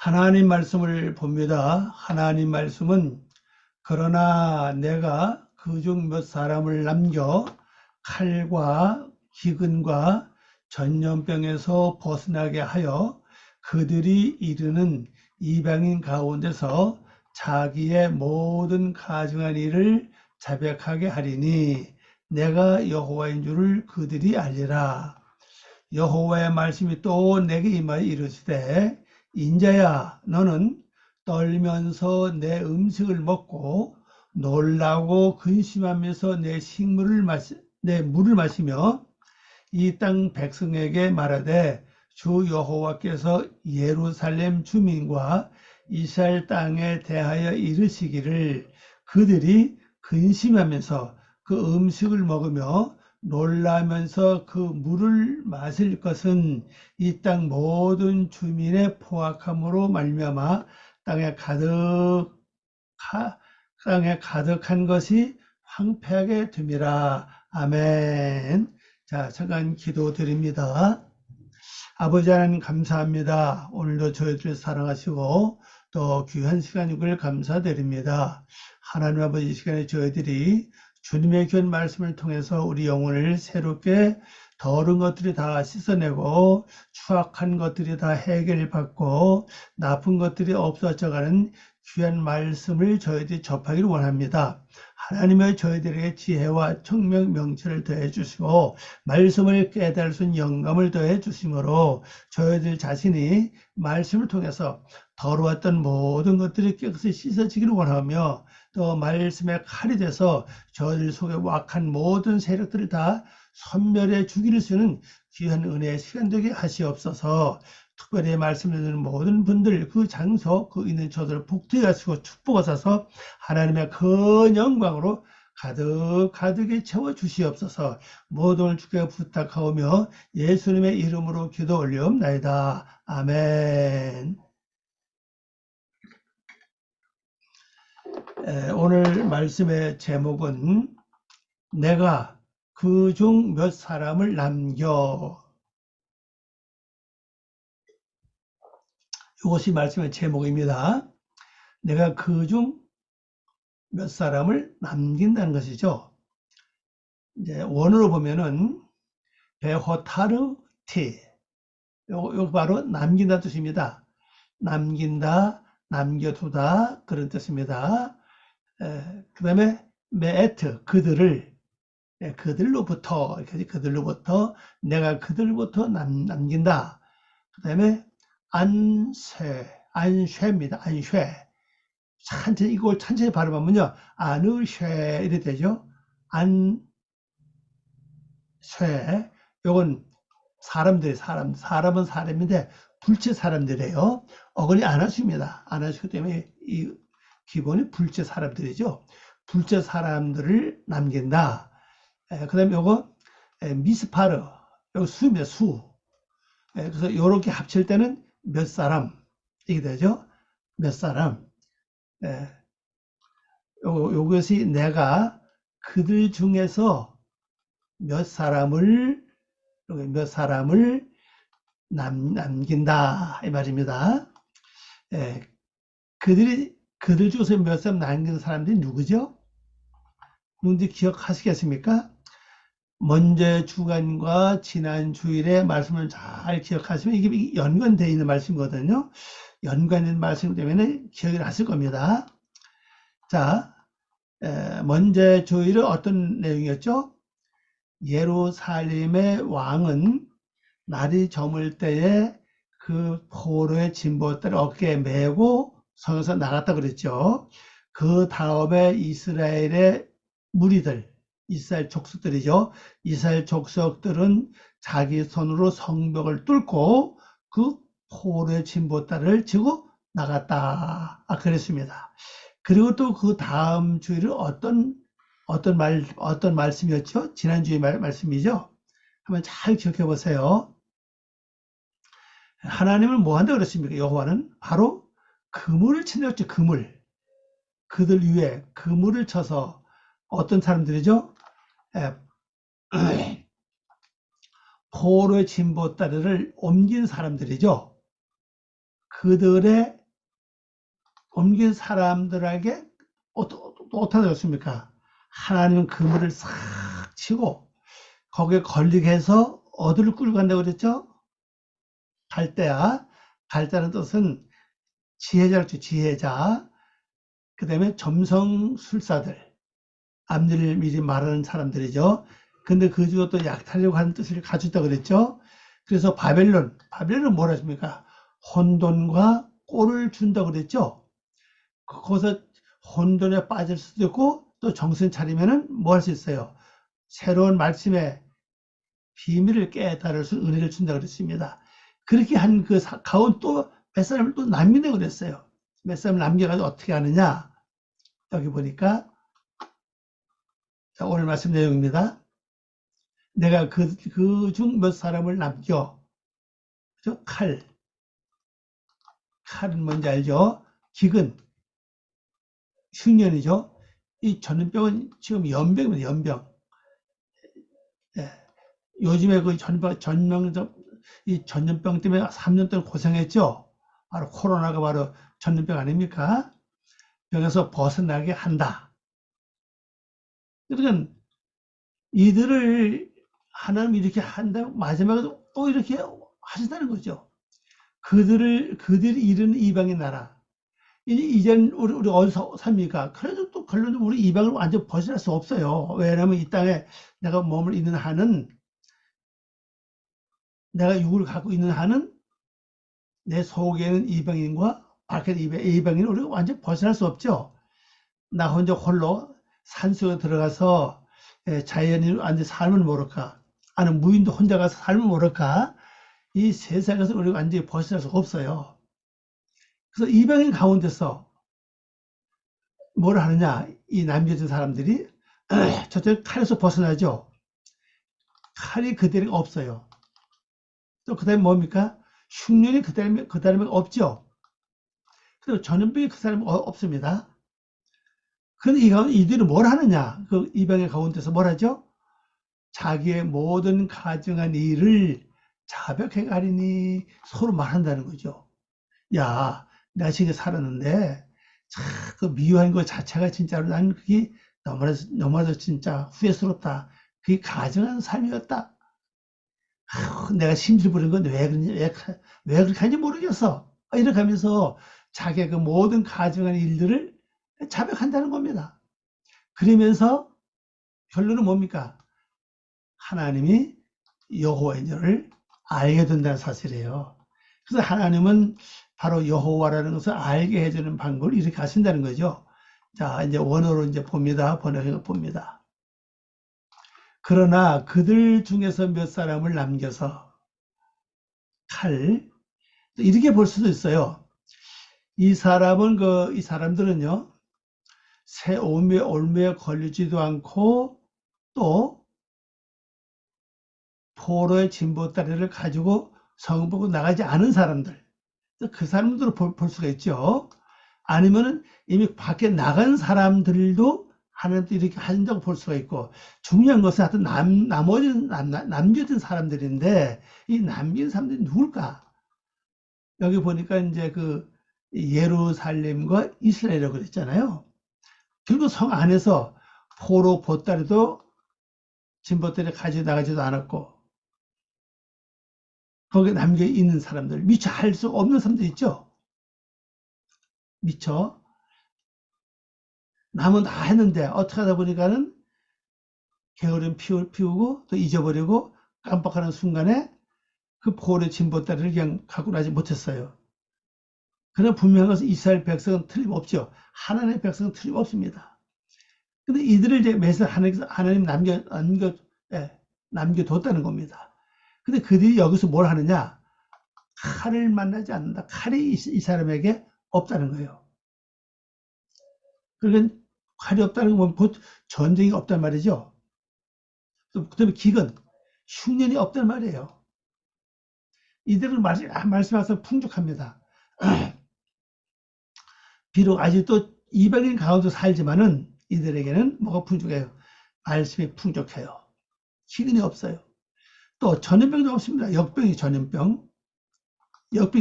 하나님 말씀을 봅니다. 하나님 말씀은 그러나 내가 그중 몇 사람을 남겨 칼과 기근과 전염병에서 벗어나게 하여 그들이 이르는 이방인 가운데서 자기의 모든 가증한 일을 자백하게 하리니 내가 여호와인 줄을 그들이 알리라. 여호와의 말씀이 또 내게 임하여 이르시되 인자야 너는 떨면서 내 음식을 먹고 놀라고 근심하면서 내 물을 마시며 이 땅 백성에게 말하되 주 여호와께서 예루살렘 주민과 이스라엘 땅에 대하여 이르시기를 그들이 근심하면서 그 음식을 먹으며 놀라면서 그 물을 마실 것은 이 땅 모든 주민의 포악함으로 말미암아 땅에 가득한 것이 황폐하게 됨이라. 아멘. 자, 잠깐 기도드립니다. 아버지 하나님 감사합니다. 오늘도 저희들을 사랑하시고 또 귀한 시간을 감사드립니다. 하나님 아버지 이 시간에 저희들이 주님의 귀한 말씀을 통해서 우리 영혼을 새롭게 더러운 것들이 다 씻어내고 추악한 것들이 다 해결받고 나쁜 것들이 없어져가는 귀한 말씀을 저희들이 접하기를 원합니다. 하나님의 저희들에게 지혜와 청명 명철을 더해 주시고 말씀을 깨달을 수 있는 영감을 더해 주심으로 저희들 자신이 말씀을 통해서 더러웠던 모든 것들이 깨끗이 씻어지기를 원하며 또 말씀의 칼이 돼서 저희들 속에 악한 모든 세력들을 다 선멸해 주기를 쓰는 귀한 은혜의 시간 되게 하시옵소서. 특별히 말씀을 듣는 모든 분들 그 장소 그 있는 저들을 복되게 하시고 축복하셔서 하나님의 큰 영광으로 가득하게 채워주시옵소서. 모든 주께 부탁하오며 예수님의 이름으로 기도 올리옵나이다. 아멘. 오늘 말씀의 제목은 내가 그중 몇 사람을 남겨. 이것이 말씀의 제목입니다. 내가 그중 몇 사람을 남긴다는 것이죠. 이제 원어로 보면은 베호타르티, 요거 바로 남긴다 뜻입니다. 남긴다, 남겨두다 그런 뜻입니다. 그 다음에 메에트, 그들로부터 내가 그들로부터 남긴다. 그 다음에 안쉐입니다. 안쉐. 이걸 천천히 발음하면요. 안으쉐 이렇게 되죠. 안쉐. 요건 사람은 사람인데 불체 사람들이에요. 어근이 안하십니다. 안하시기 때문에 이 기본이 불체 사람들이죠. 불체 사람들을 남긴다. 그 다음에 요거 미스파르, 요거 수입니다. 수. 그래서 요렇게 합칠 때는 몇 사람 이게 되죠. 몇 사람. 요것이 내가 그들 중에서 몇 사람을 남긴다 이 말입니다. 그들 중에서 몇 사람 남긴 사람들이 누구죠? 누군지 기억하시겠습니까? 먼저 주간과 지난 주일의 말씀을 잘 기억하시면 이게 연관되어 있는 말씀이거든요. 연관된 말씀 때문에 기억이 났을 겁니다. 자, 먼저 주일은 어떤 내용이었죠? 예루살렘의 왕은 날이 저물 때에 그 포로의 진보들을 어깨에 메고 성에서 나갔다 그랬죠. 그 다음에 이스라엘의 무리들, 이스라엘 족속들이죠. 이스라엘 족속들은 자기 손으로 성벽을 뚫고 그 포로의 진보딸을 지고 나갔다. 그랬습니다. 그리고 또 그 다음 주일은 어떤 말씀이었죠? 지난주의 말씀이죠? 한번 잘 기억해 보세요. 하나님은 뭐 한다 그랬습니까? 여호와는 바로 그물을 친다고 했죠. 그물. 그들 위에 그물을 쳐서 어떤 사람들이죠? 포로의 진보다리를 옮긴 사람들이죠. 그들의 옮긴 사람들에게 어떻게 되었습니까? 하나님은 그물을 싹 치고 거기에 걸리게 해서 어디를 끌고 간다고 그랬죠? 갈대야. 갈대라는 뜻은 지혜자였죠. 지혜자. 그 다음에 점성술사들. 앞일을 미리 말하는 사람들이죠. 근데 그 중에 또 약탈하려고 하는 뜻을 가지고 있다고 그랬죠. 그래서 바벨론은 뭐라 했습니까? 혼돈과 꼴을 준다고 그랬죠. 거기서 혼돈에 빠질 수도 있고 또 정신 차리면은 뭐 할 수 있어요? 새로운 말씀의 비밀을 깨달을 수 은혜를 준다고 그랬습니다. 그렇게 한 그 가운 또 몇 사람을 또 남기려고 그랬어요. 몇 사람을 남겨가지고 어떻게 하느냐? 여기 보니까 자, 오늘 말씀 내용입니다. 내가 그 중 몇 사람을 남겨. 그죠? 칼은 뭔지 알죠? 기근, 흉년이죠. 이 전염병은 지금 연병입니다. 연병. 예. 요즘에 그 이 전염병 때문에 3년 동안 고생했죠. 바로 코로나가 바로 전염병 아닙니까? 병에서 벗어나게 한다. 그러니까 이들을 하나님 이렇게 한다 마지막에 또 이렇게 하신다는 거죠. 그들이 이르는 이방의 나라. 이젠 우리 어디서 삽니까? 그래도 또 결론은 우리 이방을 완전 벗어날 수 없어요. 왜냐하면 이 땅에 내가 몸을 있는 한은, 내가 육을 갖고 있는 한은 내 속에는 이방인과 밖에 이방인은 우리가 완전 벗어날 수 없죠. 나 혼자 홀로 산속에 들어가서 자연이 완전 삶을 모를까? 아는 무인도 혼자 가서 삶을 모를까? 이 세상에서 우리가 완전히 벗어날 수 없어요. 그래서 이방인 가운데서 뭘 하느냐? 이 남겨진 사람들이 저쪽 칼에서 벗어나죠. 칼이 그대로 없어요. 또 그다음에 뭡니까? 흉년이 그다음에 없죠. 그리고 전염병이 그 사람이 없습니다. 그런데 이들은 뭘 하느냐? 그 이방의 가운데서 뭘 하죠? 자기의 모든 가증한 일을 자백해 가리니 서로 말한다는 거죠. 야, 내가 지금 살았는데 참 그 미워한 것 자체가 진짜로 난 그게 너무나도 진짜 후회스럽다. 그게 가증한 삶이었다. 내가 심술 부린 건 왜 그렇게 하는지 모르겠어. 이렇게 하면서 자기의 그 모든 가증한 일들을 자백한다는 겁니다. 그러면서 결론은 뭡니까? 하나님이 여호와인 줄을 알게 된다는 사실이에요. 그래서 하나님은 바로 여호와라는 것을 알게 해주는 방법을 이렇게 하신다는 거죠. 자, 이제 원어로 이제 봅니다. 번역해 봅니다. 그러나 그들 중에서 몇 사람을 남겨서 칼, 이렇게 볼 수도 있어요. 이 사람들은요, 새 올무에 걸리지도 않고 또 포로의 진보다리를 가지고 성보고 나가지 않은 사람들. 그 사람들을 볼 수가 있죠. 아니면은 이미 밖에 나간 사람들도 하나님도 이렇게 하신다고 볼 수가 있고, 중요한 것은 하여튼 남겨진 사람들인데, 이 남긴 사람들이 누굴까? 여기 보니까 이제 그 예루살렘과 이스라엘이라고 그랬잖아요. 그리고 성 안에서 포로 보따리도 진보따리 가지고 나가지도 않았고, 거기에 남겨 있는 사람들, 미처 할 수 없는 사람들 있죠? 미처. 남은 다 했는데, 어떻게 하다 보니까는 게으름 피우고 또 잊어버리고 깜빡하는 순간에 그 포로의 진보따리를 그냥 갖고 나지 못했어요. 그러나 분명한 것은 이스라엘 백성은 틀림없죠. 하나님의 백성은 틀림없습니다. 근데 이들을 이제 매서 하나님 남겨뒀다는 겁니다. 근데 그들이 여기서 뭘 하느냐? 칼을 만나지 않는다. 칼이 이 사람에게 없다는 거예요. 그러니까 칼이 없다는 건 곧 전쟁이 없단 말이죠. 또 그다음에 기근, 흉년이 없단 말이에요. 이들은 말씀하셔서 풍족합니다. 비록 아직도 이방인 가운데 살지만은 이들에게는 뭐가 풍족해요? 말씀이 풍족해요. 기근이 없어요. 또 전염병도 없습니다. 역병이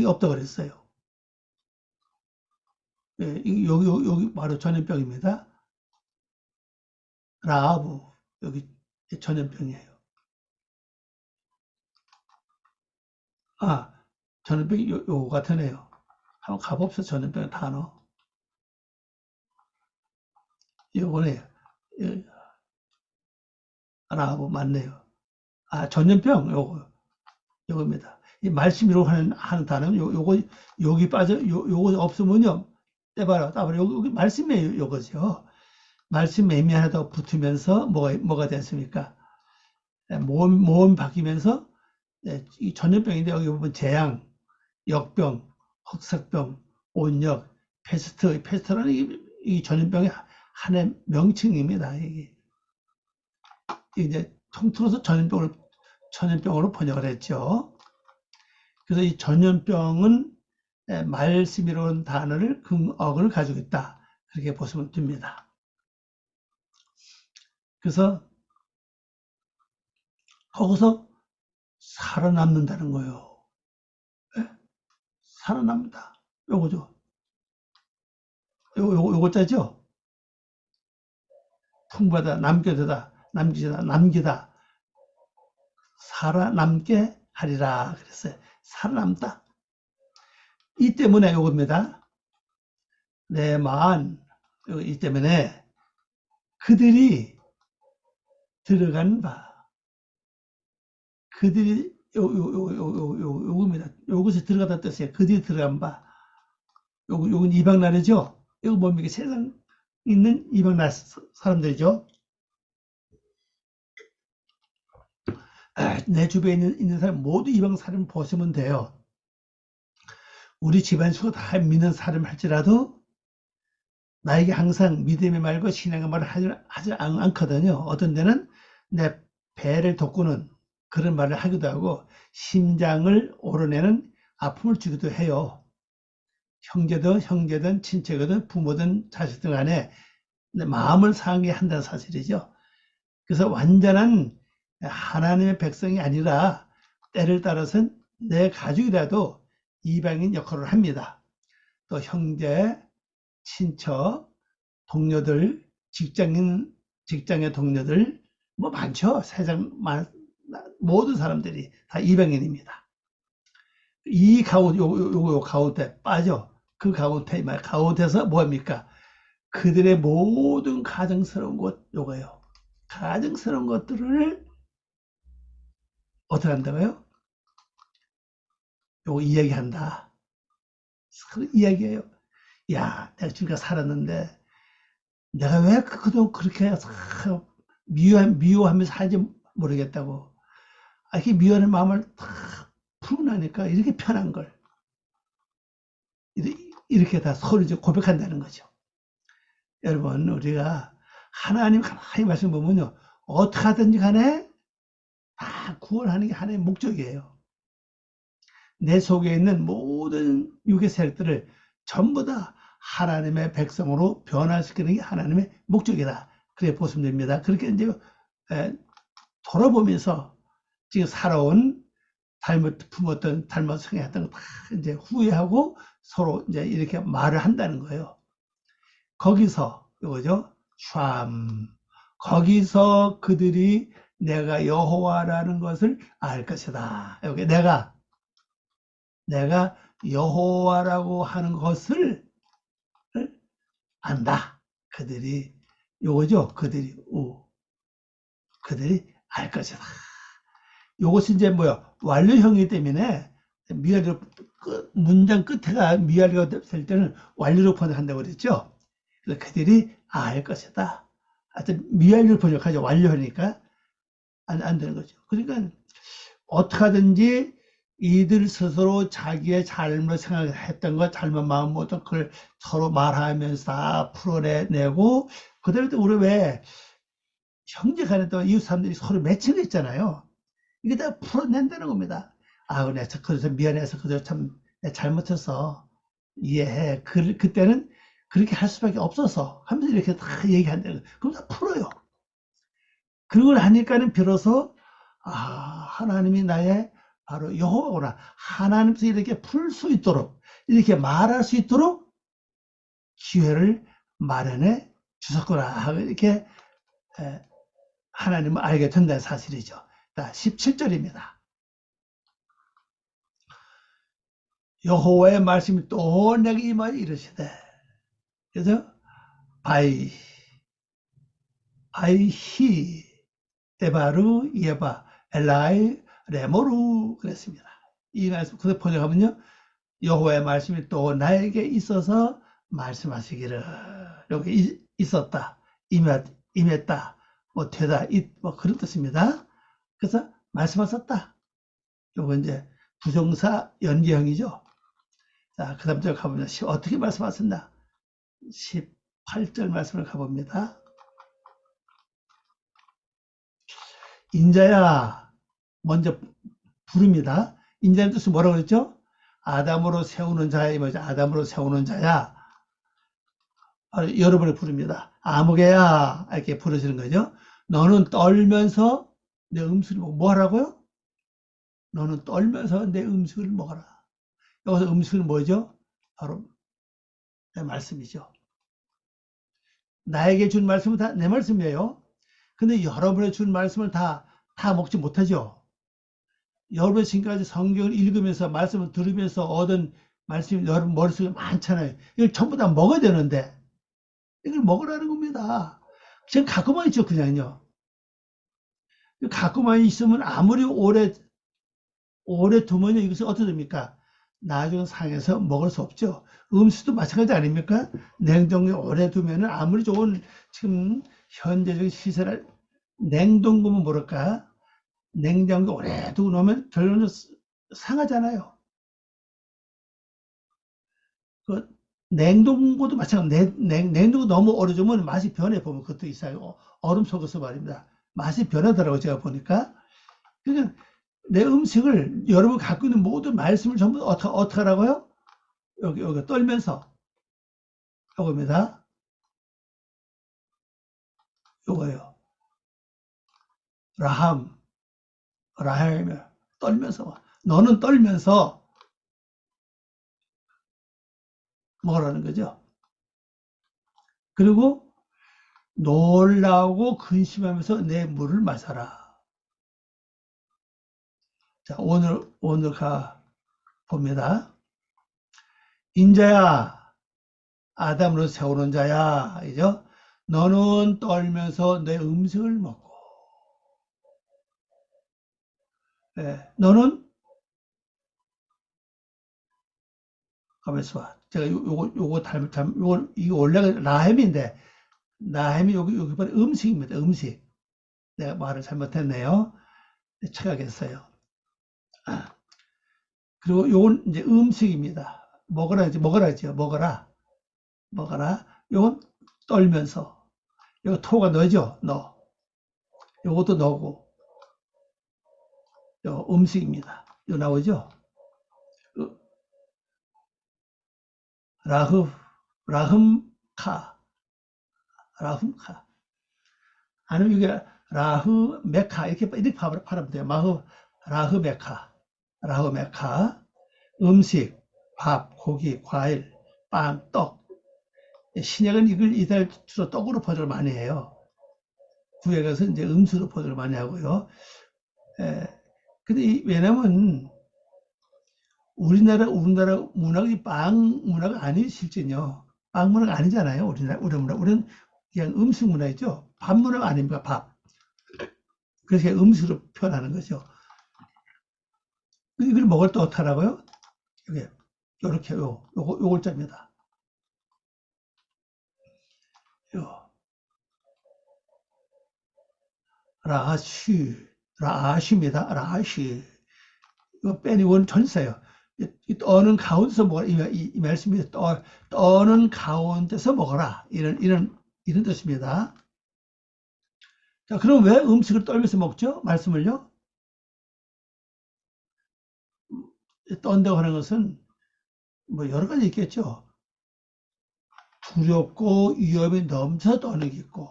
없다고 그랬어요. 예, 여기 바로 전염병입니다. 라하브, 여기 전염병이에요. 아, 전염병이 요거 같으네요. 한번 가봅시다. 전염병 단어. 요거네요. 예, 라하브 맞네요. 아, 전염병, 요겁니다. 이 말씀으로 하는 단어는 요거, 여기 요거 없으면요. 따봐라. 여기 말씀이 요거죠. 말씀 애매하다고 붙으면서 뭐가 됐습니까? 모음 바뀌면서 이 전염병인데 여기 보면 재앙, 역병, 흑사병, 온역, 페스트라는 이 전염병의 하나의 명칭입니다. 이게 이제 통틀어서 전염병으로 번역을 했죠. 그래서 이 전염병은 말씀이라는 단어를 어근을 가지고 있다. 그렇게 보시면 됩니다. 그래서 거기서 살아남는다는 거예요. 네? 살아납니다. 요거죠. 요거 짜죠? 풍부하다, 남기다, 살아남게 하리라 그랬어요. 살아남다. 이 때문에 요겁니다. 내만 이 때문에 그들이 들어간 바 그들이 요겁니다. 요것이 들어가다 뜻이에요. 그들이 들어간 바 요건 이방 나라죠. 이거 뭡니까? 세상 있는 이방 나라 사람들이죠. 내 주변에 있는 사람 모두 이방 사람 보시면 돼요. 우리 집안 수가 다 믿는 사람 할지라도 나에게 항상 믿음의 말과 신앙의 말을 하지 않거든요. 어떤 데는 내 배를 돋구는 그런 말을 하기도 하고 심장을 오르내는 아픔을 주기도 해요. 형제든 친척이든 부모든 자식들 간에 마음을 상하게 한다는 사실이죠. 그래서 완전한 하나님의 백성이 아니라 때를 따라서는 내 가족이라도 이방인 역할을 합니다. 또 형제, 친척, 동료들, 직장의 동료들, 뭐 많죠. 세상 모든 사람들이 다 이방인입니다. 이 가운데, 요 가운데 빠져. 그 가운데서 뭐합니까? 그들의 모든 가정스러운 것, 요거예요. 가정스러운 것들을 어떻게 한다고요? 요거 이야기한다. 이야기해요. 야, 내가 지금까지 살았는데, 내가 왜 그동안 그렇게 미워하면서 살지 모르겠다고. 이렇게 미워하는 마음을 다 풀고 나니까 이렇게 편한 걸. 이렇게 다 서로 이제 고백한다는 거죠. 여러분, 우리가 하나님 가만히 말씀 보면요. 어떻게 하든지 간에 다 구원하는 게 하나의 목적이에요. 내 속에 있는 모든 육의 세력들을 전부 다 하나님의 백성으로 변화시키는 게 하나님의 목적이다. 그렇게 보시면 됩니다. 그렇게 이제 돌아보면서 지금 살아온 품었던 닮아서 성했던 거 다 이제 후회하고 서로 이제 이렇게 말을 한다는 거예요. 거기서 이거죠. 거기서 그들이 내가 여호와라는 것을 알 것이다. 여기 내가 여호와라고 하는 것을 안다. 그들이 요거죠. 그들이 알 것이다. 요것이 이제 완료형이기 때문에 미완료 문장 끝에가 미완료가 될 때는 완료로 번역한다고 그랬죠. 그래서 그들이 알 것이다. 하여튼 미완료로 번역하죠. 완료하니까 안 되는 거죠. 그러니까 어떻게 하든지 이들 스스로 자기의 잘못 생각했던 것, 잘못 마음 먹었던 그걸 서로 말하면서 다 풀어내고, 그다음에 또 우리 왜 형제 간에 또 이웃 사람들이 서로 맺히고 있잖아요. 이게 다 풀어낸다는 겁니다. 내가 그래서 미안해서 그저 참 잘못해서 이해해. 그때는 그렇게 할 수밖에 없어서 하면서 이렇게 다 얘기한다는 거예요. 그럼 다 풀어요. 그걸 하니까는 비로소 하나님이 나의 바로 여호와구나. 하나님께서 이렇게 풀 수 있도록, 이렇게 말할 수 있도록 기회를 마련해 주셨구나. 이렇게 하나님을 알게 된다는 사실이죠. 17절입니다. 여호와의 말씀이 또 내게 임하여 이르시되. 그래서 바이히 데바루 예바 엘라이 레모루 그랬습니다. 이 말씀 그대로 번역하면요, 여호와의 말씀이 또 나에게 있어서 말씀하시기를. 여기 있었다, 임했다, 뭐 되다, 뭐 그런 뜻입니다. 그래서 말씀하셨다. 요거 이제 부정사 연기형이죠. 자, 그 다음 절 가보면 어떻게 말씀하셨나? 18절 말씀을 가봅니다. 인자야, 먼저 부릅니다. 인자는 뜻은 뭐라고 그랬죠? 아담으로 세우는 자야, 뭐죠? 아담으로 세우는 자야. 여러분을 부릅니다. 아무개야, 이렇게 부르시는 거죠. 너는 떨면서 내 음식을 먹어. 뭐 하라고요? 너는 떨면서 내 음식을 먹어라. 여기서 음식은 뭐죠? 바로 내 말씀이죠. 나에게 준 말씀은 다 내 말씀이에요. 근데 여러분의 준 말씀을 다 먹지 못하죠. 여러분 지금까지 성경을 읽으면서 말씀을 들으면서 얻은 말씀이 여러분 머릿속에 많잖아요. 이걸 전부 다 먹어야 되는데 이걸 먹으라는 겁니다. 지금 갖고만 있죠, 그냥요. 갖고만 있으면 아무리 오래 두면요, 이것이 어떻게 됩니까? 나중에 상해서 먹을 수 없죠. 음식도 마찬가지 아닙니까? 냉동에 오래 두면은 아무리 좋은 지금 현재적인 시설을 냉동고면 뭐랄까? 냉장고에 오래 두고 놓으면 결론은 상하잖아요. 그 냉동고도 마찬가지. 냉동고 너무 오래 두면 맛이 변해 보면 그것도 있어요. 얼음 속에서 말입니다. 맛이 변하더라고요, 제가 보니까. 그러니까 내 음식을 여러분 갖고 있는 모든 말씀을 전부 어떻게 하라고요? 여기 떨면서. 요겁니다. 요거요. 라함, 떨면서. 너는 떨면서 먹으라는 거죠. 그리고 놀라고 근심하면서 내 물을 마셔라. 자, 오늘 봅니다. 인자야, 아담으로 세우는 자야, 이죠? 너는 떨면서 내 음식을 먹고, 너는 가만있어 봐. 제가 요거 이거 원래가 라햄인데, 라햄이 여기 보면 음식입니다. 음식. 내가 말을 잘못했네요. 착각했어요. 그리고 요건 이제 음식입니다. 먹어라죠. 먹어라. 요건 떨면서. 요거 토가 너죠? 너. 요것도 너고. 요 음식입니다. 요 나오죠? 라흠카. 아니면 이게 라흐메카 이렇게 팔면 돼요. 라흐메카. 음식, 밥, 고기, 과일, 빵, 떡. 신약은 이들 주로 떡으로 번역을 많이 해요. 구약에서 이제 음수로 번역을 많이 하고요. 근데 왜냐면 우리나라 문학이 빵 문화가 아니 실제요. 빵 문화가 아니잖아요. 우리 문화. 우리는 그냥 음식 문화이죠. 밥 문화가 아닙니까? 밥. 그래서 음식으로 표현하는 거죠. 이걸 먹을 때 어떻게 하라고요? 요렇게 요 글자입니다. 라시입니다. 라시. 이거 빼니 원 전사예요. 떠는 가운데서 먹어라. 이 말씀이 떠는 가운데서 먹어라. 이런 뜻입니다. 자, 그럼 왜 음식을 떨면서 먹죠? 말씀을요? 떤다고 하는 것은 뭐 여러 가지 있겠죠. 두렵고 위험이 넘쳐 떠는 게 있고,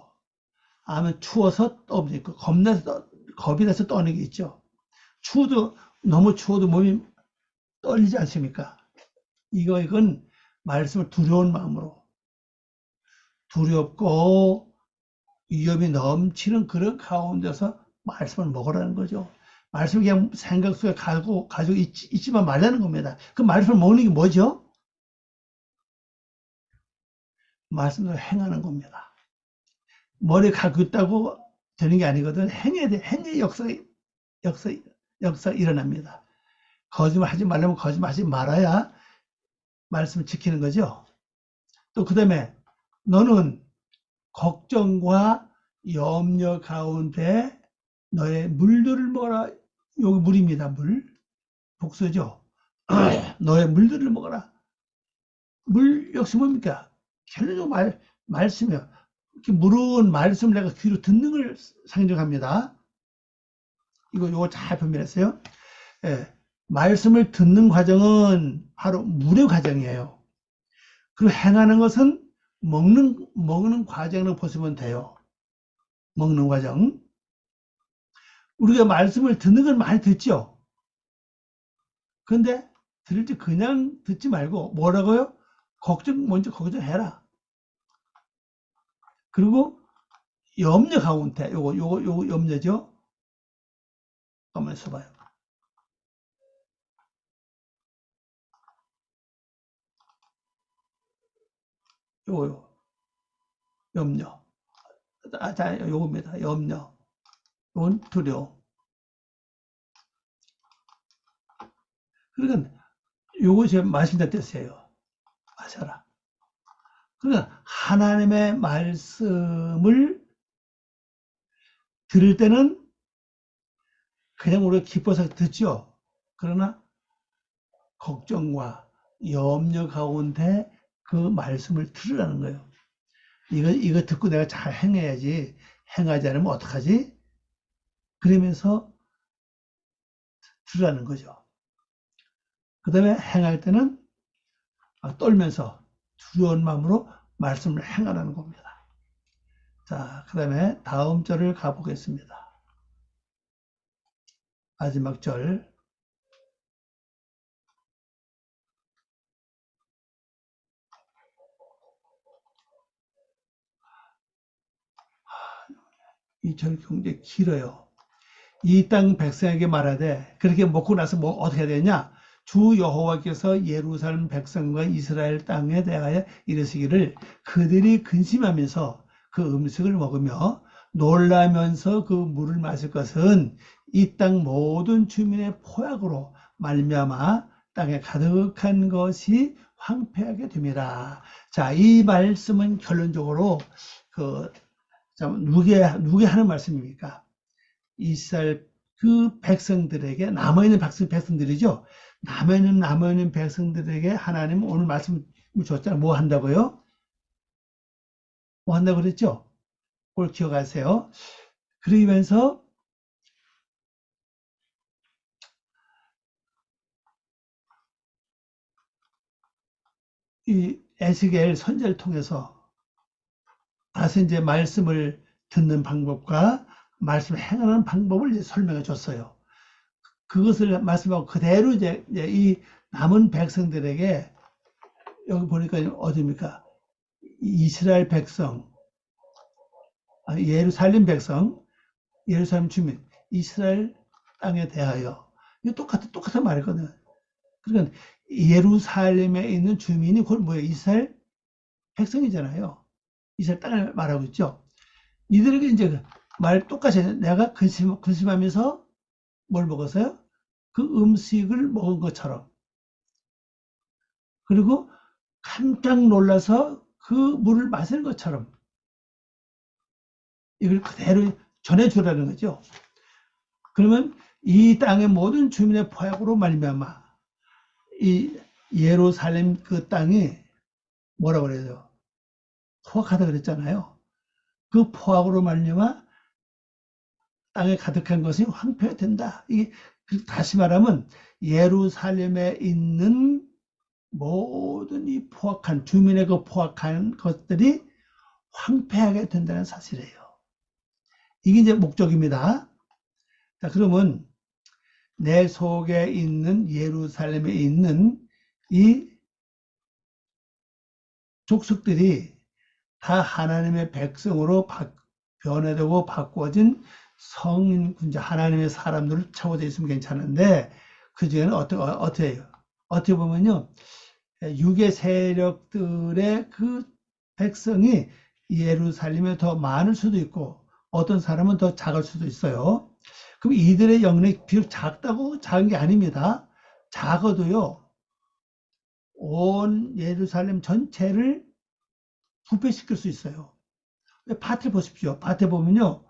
아니면 추워서 떠는 게 있고, 겁이 나서 떠는 게 있죠. 너무 추워도 몸이 떨리지 않습니까? 이건 말씀을 두려운 마음으로, 두렵고 위험이 넘치는 그런 가운데서 말씀을 먹으라는 거죠. 말씀을 그냥 생각 속에 가지고 있지만 말라는 겁니다. 그 말씀을 먹는 게 뭐죠? 말씀을 행하는 겁니다. 머리에 갖고 있다고 되는 게 아니거든. 행해야 돼. 행의 역사, 역사 일어납니다. 거짓말 하지 말려면 거짓말 하지 말아야 말씀을 지키는 거죠. 또 그 다음에 너는 걱정과 염려 가운데 너의 물들을 먹어라. 여기 물입니다. 물. 복수죠. 너의 물들을 먹어라. 물 역시 뭡니까? 결론적으로 말씀이요. 이렇게 물은 말씀을 내가 귀로 듣는 걸 상징합니다. 요거 잘 분별했어요. 예, 말씀을 듣는 과정은 바로 물의 과정이에요. 그리고 행하는 것은 먹는 과정으로 보시면 돼요. 먹는 과정. 우리가 말씀을 듣는 건 많이 듣죠. 그런데 들을 때 그냥 듣지 말고 뭐라고요? 먼저 걱정해라. 그리고 염려 가운데 요거 염려죠. 가만히 있어봐요. 요거 염려. 자, 요겁니다. 염려. 요건 두려움. 그러니까 요것이 마신다 뜻이에요. 마셔라. 그러니까 하나님의 말씀을 들을 때는 그냥 우리가 기뻐서 듣죠. 그러나 걱정과 염려 가운데 그 말씀을 들으라는 거예요. 이거 듣고 내가 잘 행해야지. 행하지 않으면 어떡하지? 그러면서 들으라는 거죠. 그 다음에 행할 때는 떨면서 두려운 마음으로 말씀을 행하라는 겁니다. 자, 그 다음에 다음 절을 가보겠습니다. 마지막 절. 이 절 굉장히 길어요. 이 땅 백성에게 말하되 그렇게 먹고 나서 뭐 어떻게 해야 되냐? 주 여호와께서 예루살렘 백성과 이스라엘 땅에 대하여 이르시기를 그들이 근심하면서 그 음식을 먹으며 놀라면서 그 물을 마실 것은 이 땅 모든 주민의 포약으로 말미암아 땅에 가득한 것이 황폐하게 됨이라. 자, 이 말씀은 결론적으로 누게 하는 말씀입니까? 이스라엘 그 백성들에게 남아있는 백성들이죠. 남아있는 백성들에게 하나님은 오늘 말씀을 줬잖아요. 뭐 한다고요? 뭐 한다고 그랬죠? 그걸 기억하세요. 그러면서 이 에스겔 선지자를 통해서 다시 이제 말씀을 듣는 방법과 말씀을 행하는 방법을 이제 설명해 줬어요. 그것을 말씀하고 그대로 이제 이 남은 백성들에게 여기 보니까 어디입니까? 이스라엘 백성, 예루살렘 백성, 예루살렘 주민, 이스라엘 땅에 대하여 이거 똑같은 말이거든요. 그러니까 예루살렘에 있는 주민이 그걸 뭐예요? 이스라엘 백성이잖아요. 이스라엘 땅을 말하고 있죠. 이들에게 이제 말 똑같이 내가 근심하면서 뭘 먹었어요? 그 음식을 먹은 것처럼. 그리고 깜짝 놀라서 그 물을 마시는 것처럼 이걸 그대로 전해주라는 거죠. 그러면 이 땅의 모든 주민의 포약으로 말미암아 이 예루살렘 그 땅이 뭐라고 그래요? 포악하다 그랬잖아요. 그 포악으로 말미암아 땅에 가득한 것이 황폐된다. 이게 다시 말하면 예루살렘에 있는 모든 이 포악한 주민의 그 포악한 것들이 황폐하게 된다는 사실이에요. 이게 이제 목적입니다. 자, 그러면 내 속에 있는 예루살렘에 있는 이 족속들이 다 하나님의 백성으로 변화되고 바꾸어진 성인, 이제 하나님의 사람들을 채워져 있으면 괜찮은데, 그 중에는 어떻게 해요? 어떻게 보면요, 육의 세력들의 그 백성이 예루살렘에 더 많을 수도 있고, 어떤 사람은 더 작을 수도 있어요. 그럼 이들의 영역이 비록 작다고 작은 게 아닙니다. 작아도요, 온 예루살렘 전체를 부패시킬 수 있어요. 밭을 보십시오. 밭에 보면요,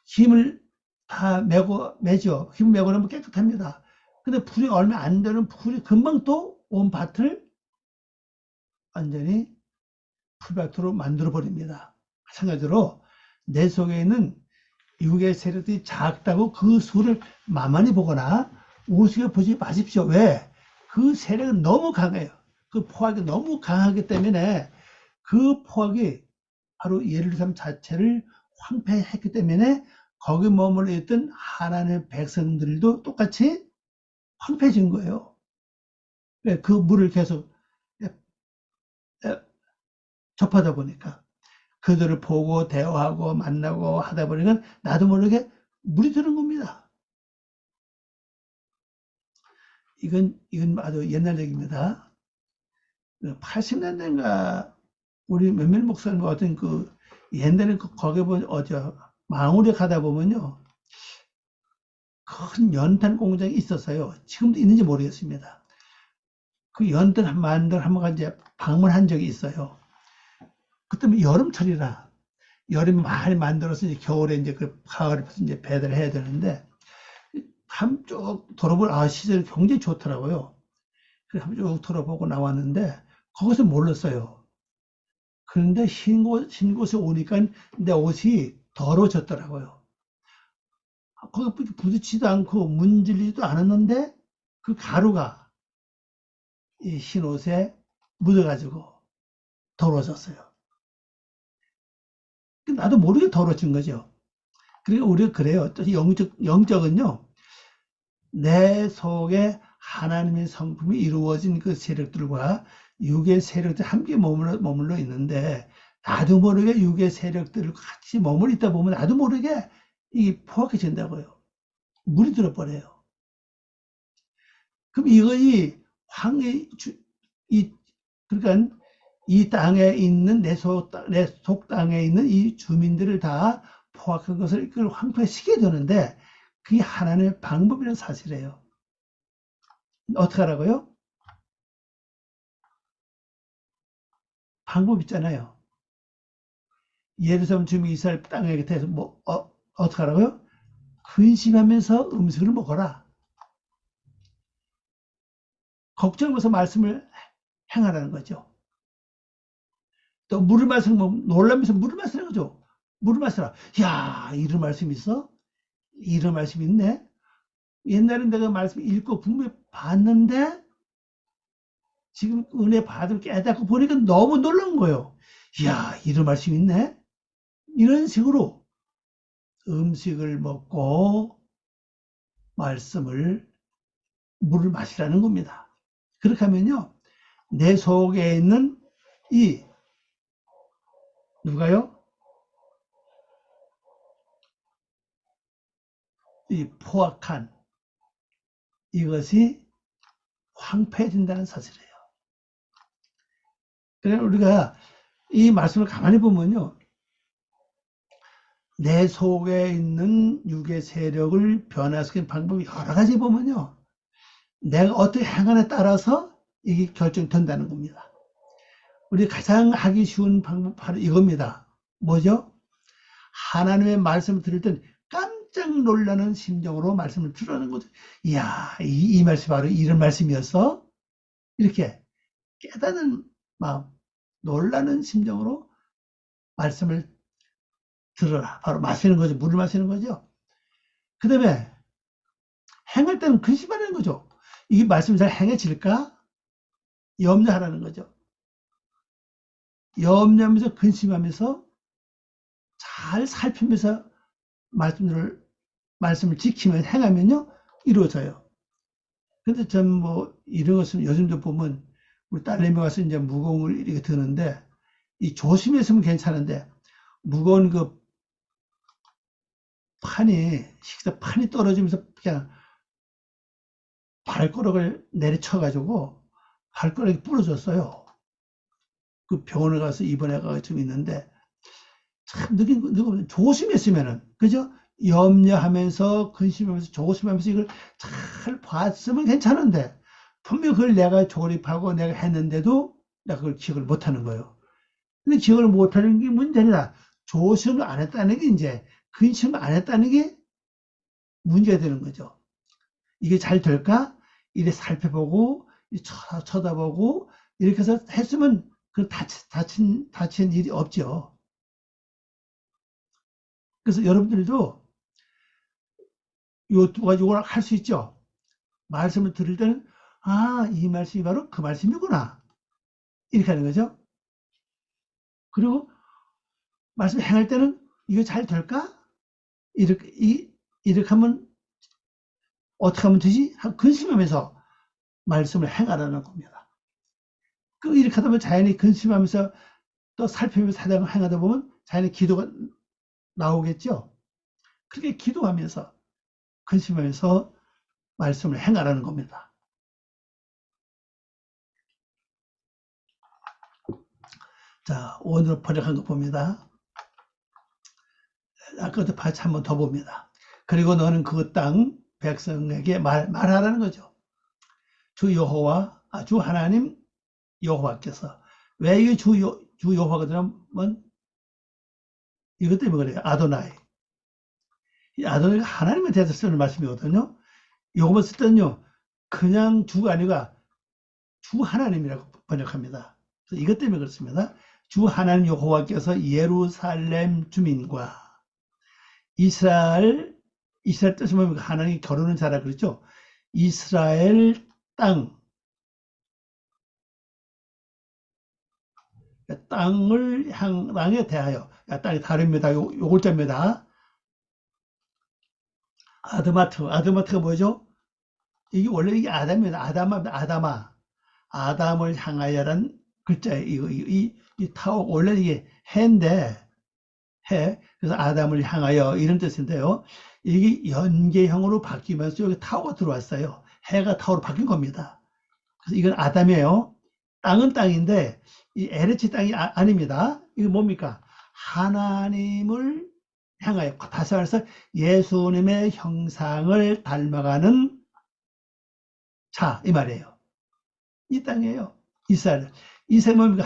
힘을 다 매죠. 힘을 매고 나면 깨끗합니다. 근데 불이 얼마 안 되는 불이 금방 또 온 밭을 완전히 풀밭으로 만들어 버립니다. 마찬가지로 내 속에 있는 육의 세력들이 작다고 그 수를 만만히 보거나 우습게 보지 마십시오. 왜? 그 세력은 너무 강해요. 그 포악이 너무 강하기 때문에 그 포악이 바로 예루살렘 자체를 황폐했기 때문에 거기 머물러 있던 하나님의 백성들도 똑같이 황폐해진 거예요. 그 물을 계속 접하다 보니까 그들을 보고 대화하고 만나고 하다 보니까 나도 모르게 물이 드는 겁니다. 이건 아주 옛날 얘기입니다. 80년대인가 우리 몇몇 목사님 어떤 그 옛날에 거기 보면 망우리 가다 보면요, 큰 연탄 공장이 있었어요. 지금도 있는지 모르겠습니다. 그 연탄 만들 한번 이제 방문한 적이 있어요. 그때 여름철이라 여름에 많이 만들어서 이제 겨울에 이제 그 가을에 이제 배달을 해야 되는데 한쪽 돌아보면 시설이 굉장히 좋더라고요. 그래서 한쪽 돌아보고 나왔는데 거기서 몰랐어요. 그런데 흰 곳에 오니까 내 옷이 더러워졌더라고요. 거기 부딪히지도 않고 문질리지도 않았는데 그 가루가 이 흰 옷에 묻어가지고 더러워졌어요. 나도 모르게 더러워진 거죠. 그러니까 우리가 그래요. 또 영적은요, 내 속에 하나님의 성품이 이루어진 그 세력들과 육의 세력들이 함께 머물러 있는데, 나도 모르게 육의 세력들을 같이 머물러 있다 보면 나도 모르게 이게 포악해진다고요. 물이 들어버려요. 그럼 이것이 그러니까 이 땅에 있는 내 속 땅에 있는 이 주민들을 다 포악한 것을 이걸 황폐시켜야 되는데 그게 하나님의 방법이라는 사실이에요. 어떻게 하라고요? 방법 있잖아요. 예루살렘 주민 이스라엘 땅에 대해서 어떻게 하라고요? 근심하면서 음식을 먹어라. 걱정하면서 말씀을 행하라는 거죠. 또 물을 마시면 놀라면서 물을 마시는 거죠. 물을 마시라. 야, 이런 말씀 있어? 이런 말씀 있네? 옛날에 내가 말씀 읽고 분명히 봤는데 지금 은혜 받을 깨닫고 보니까 너무 놀라운 거예요. 이야, 이런 말씀 있네? 이런 식으로 음식을 먹고 물을 마시라는 겁니다. 그렇게 하면요, 내 속에 있는 누가요? 이 포악한 이것이 황폐해진다는 사실이에요. 그래서 우리가 이 말씀을 가만히 보면요, 내 속에 있는 육의 세력을 변화시키는 방법이 여러 가지 보면요, 내가 어떻게 행하느냐에 따라서 이게 결정된다는 겁니다. 우리 가장 하기 쉬운 방법 바로 이겁니다. 뭐죠? 하나님의 말씀을 들을 땐 깜짝 놀라는 심정으로 말씀을 들으라는 거죠. 이야, 이 말씀이 바로 이런 말씀이었어? 이렇게 깨닫는 마음, 놀라는 심정으로 말씀을 들어라. 바로 마시는 거죠. 물을 마시는 거죠. 그 다음에 행할 때는 근심하는 거죠. 이 말씀이 잘 행해질까? 염려하라는 거죠. 염려하면서 근심하면서 잘 살피면서 말씀을 지키면 행하면요, 이루어져요. 근데 전 이런 것은 요즘도 보면 우리 딸내미 와서 이제 무거운 걸 이렇게 드는데 이 조심했으면 괜찮은데 무거운 그 식사 판이 떨어지면서 그냥 발가락을 내리쳐가지고 발가락이 부러졌어요. 그 병원에 가서 입원해가 지고 있는데 참 느낌 조심했으면은 그죠? 염려하면서 근심하면서 조심하면서 이걸 잘 봤으면 괜찮은데 분명 그걸 내가 조립하고 내가 했는데도 내가 그걸 기억을 못하는 거예요. 근데 기억을 못하는 게 문제 아니라 조심을 안 했다는 게 이제 근심을 안 했다는 게 문제가 되는 거죠. 이게 잘 될까? 이래 살펴보고 쳐다보고 이렇게 해서 했으면 그 다친 일이 없죠. 그래서 여러분들도 요 두 가지를 할 수 있죠. 말씀을 들을 때는 아, 이 말씀이 바로 그 말씀이구나. 이렇게 하는 거죠. 그리고 말씀 행할 때는 이거 잘 될까? 이렇게 하면 어떻게 하면 되지? 하고 근심하면서 말씀을 행하라는 겁니다. 그 이렇게 하다 보면 자연히 근심하면서 또 살피면서 행하다 보면 자연히 기도가 나오겠죠. 그렇게 기도하면서 근심하면서 말씀을 행하라는 겁니다. 자, 오늘 번역한 거 봅니다. 아까도 같이 한번 더 봅니다. 그리고 너는 그 땅 백성에게 말하라는 거죠. 주 하나님 여호와께서. 왜 이게 주 여호와거든요? 이것 때문에 그래요. 아도나이. 이 아도나이가 하나님에 대해서 쓰는 말씀이거든요. 요것만 쓸 때는요, 그냥 주가 아니라 주 하나님이라고 번역합니다. 그래서 이것 때문에 그렇습니다. 주 하나님 여호와께서 예루살렘 주민과 이스라엘 뜻이 뭡니까? 하나님이 겨루는 자라 그랬죠. 이스라엘 땅에 대하여, 땅이 다릅니다. 요 글자입니다. 아드마트가 뭐죠? 이게 원래 이게 아담입니다. 아담을 향하여란 글자예요. 이 타워 원래 이게 해인데 그래서 아담을 향하여 이런 뜻인데요. 이게 연계형으로 바뀌면서 여기 타워가 들어왔어요. 해가 타워로 바뀐 겁니다. 그래서 이건 아담이에요. 땅은 땅인데 이 LH 땅이 아닙니다. 이거 뭡니까? 하나님을 향하여, 다시 말해서 예수님의 형상을 닮아가는 자, 이 말이에요. 이 땅이에요. 이스라엘. 이스라엘 뭡니까?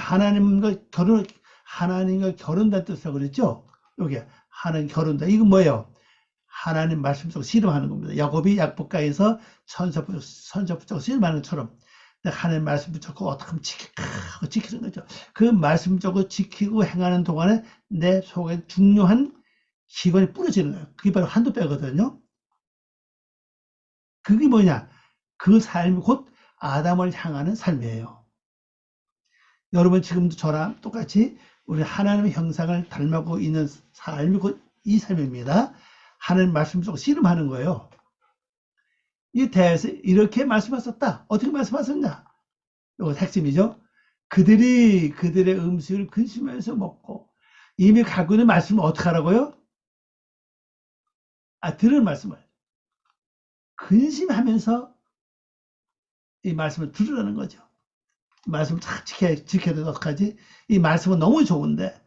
하나님과 결혼된 뜻이라고 그랬죠? 여기 하나님 결혼다. 이건 뭐예요? 하나님 말씀 속 씨름하는 겁니다. 야곱이 약복가에서 선서 붙잡고 씨름하는 것처럼 하나님 말씀 붙잡고 어떻게 하면 지키는 거죠. 그 말씀 붙잡고 지키고 행하는 동안에 내 속에 중요한 기관이 부러지는 거예요. 그게 바로 한두 빼거든요. 그게 뭐냐? 그 삶이 곧 아담을 향하는 삶이에요. 여러분 지금도 저랑 똑같이 우리 하나님의 형상을 닮아가고 있는 삶이 곧 이 삶입니다. 하나님 말씀 속 씨름하는 거예요. 이 대해서 이렇게 말씀하셨다. 어떻게 말씀하셨냐? 이거 핵심이죠. 그들이 그들의 음식을 근심하면서 먹고 이미 갖고 있는 말씀을 어떻게 하라고요? 들은 말씀을 근심하면서 이 말씀을 들으라는 거죠. 말씀을 잘 지켜야 되는 어떡하지? 이 말씀은 너무 좋은데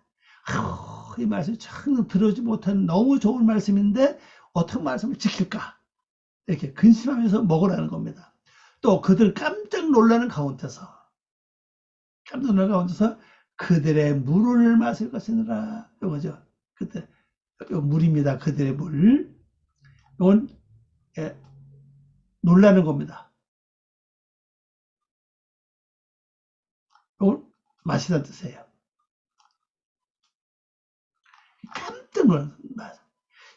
이 말씀 참 들어오지 못한 너무 좋은 말씀인데 어떤 말씀을 지킬까? 이렇게 근심하면서 먹으라는 겁니다. 또 그들 깜짝 놀라는 가운데서 그들의 물을 마실 것이니라. 이거죠. 그때 물입니다. 그들의 물. 이건 놀라는 겁니다. 이걸 마시다는 뜻이에요. 깜짝 놀라는 거예요.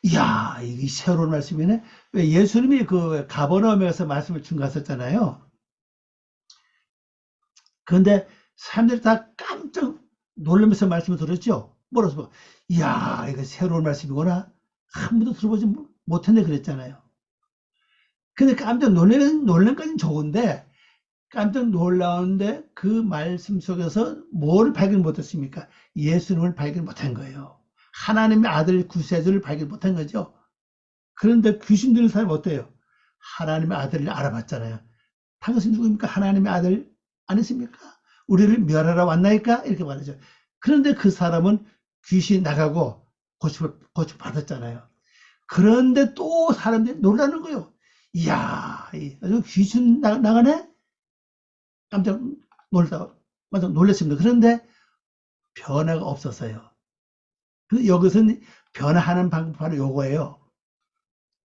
이야, 이게 새로운 말씀이네. 왜 예수님이 그 가버나움에 가서 말씀을 증거하셨잖아요. 그런데 사람들이 다 깜짝 놀라면서 말씀을 들었죠. 뭐라서 이야, 이거 새로운 말씀이구나. 한 번도 들어보지 못했네 그랬잖아요. 근데 깜짝 놀란까지는 좋은데 깜짝 놀라운데 그 말씀 속에서 뭘 발견 못했습니까? 예수님을 발견 못한 거예요. 하나님의 아들 구세주를 발견 못한 거죠. 그런데 귀신 들린 사람이 어때요? 하나님의 아들을 알아봤잖아요. 당신 누구입니까? 하나님의 아들 아니십니까? 우리를 멸하러 왔나이까? 이렇게 말하죠. 그런데 그 사람은 귀신 나가고 고침 받았잖아요. 그런데 또 사람들이 놀라는 거예요. 이야, 아주 귀신 나가네? 깜짝 놀랐습니다. 그런데 변화가 없었어요. 여기서는 변화하는 방법 바로 요거예요.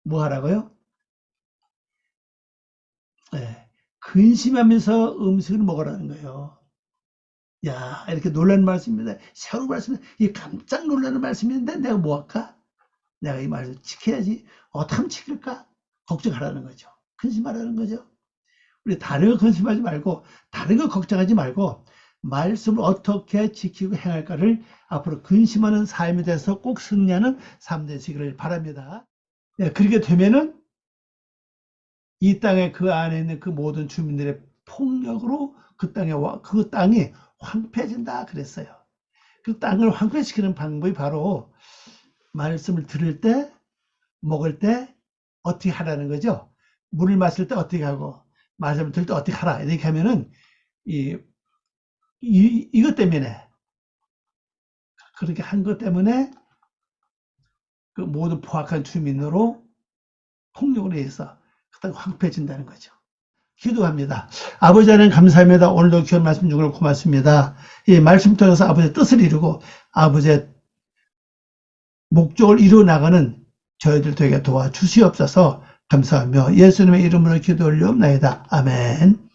뭐 하라고요? 네. 근심하면서 음식을 먹으라는 거예요. 야, 이렇게 놀라는 말씀입니다. 새로운 말씀입니다. 이 깜짝 놀라는 말씀인데 내가 뭐 할까? 내가 이 말을 지켜야지. 어떻게 하면 지킬까? 걱정하라는 거죠. 근심하라는 거죠. 우리 다른 거 근심하지 말고, 다른 거 걱정하지 말고, 말씀을 어떻게 지키고 행할까를 앞으로 근심하는 삶에 대해서 꼭 승리하는 삶 되시기를 바랍니다. 네, 그렇게 되면은 이 땅에 그 안에 있는 그 모든 주민들의 폭력으로 그 땅이 황폐해진다 그랬어요. 그 땅을 황폐시키는 방법이 바로 말씀을 들을 때, 먹을 때 어떻게 하라는 거죠. 물을 마실 때 어떻게 하고, 말씀을 들을 때 어떻게 하라. 이렇게 하면은 이것 때문에, 그렇게 한 것 때문에 그 모든 포악한 주민으로 폭력으로 해서 그 땅이 황폐해진다는 거죠. 기도합니다. 아버지 하나님 감사합니다. 오늘도 귀한 말씀 주고 고맙습니다. 이 말씀 통해서 아버지의 뜻을 이루고 아버지의 목적을 이루어 나가는 저희들 되게 도와주시옵소서. 감사하며 예수님의 이름으로 기도 올리옵나이다. 아멘.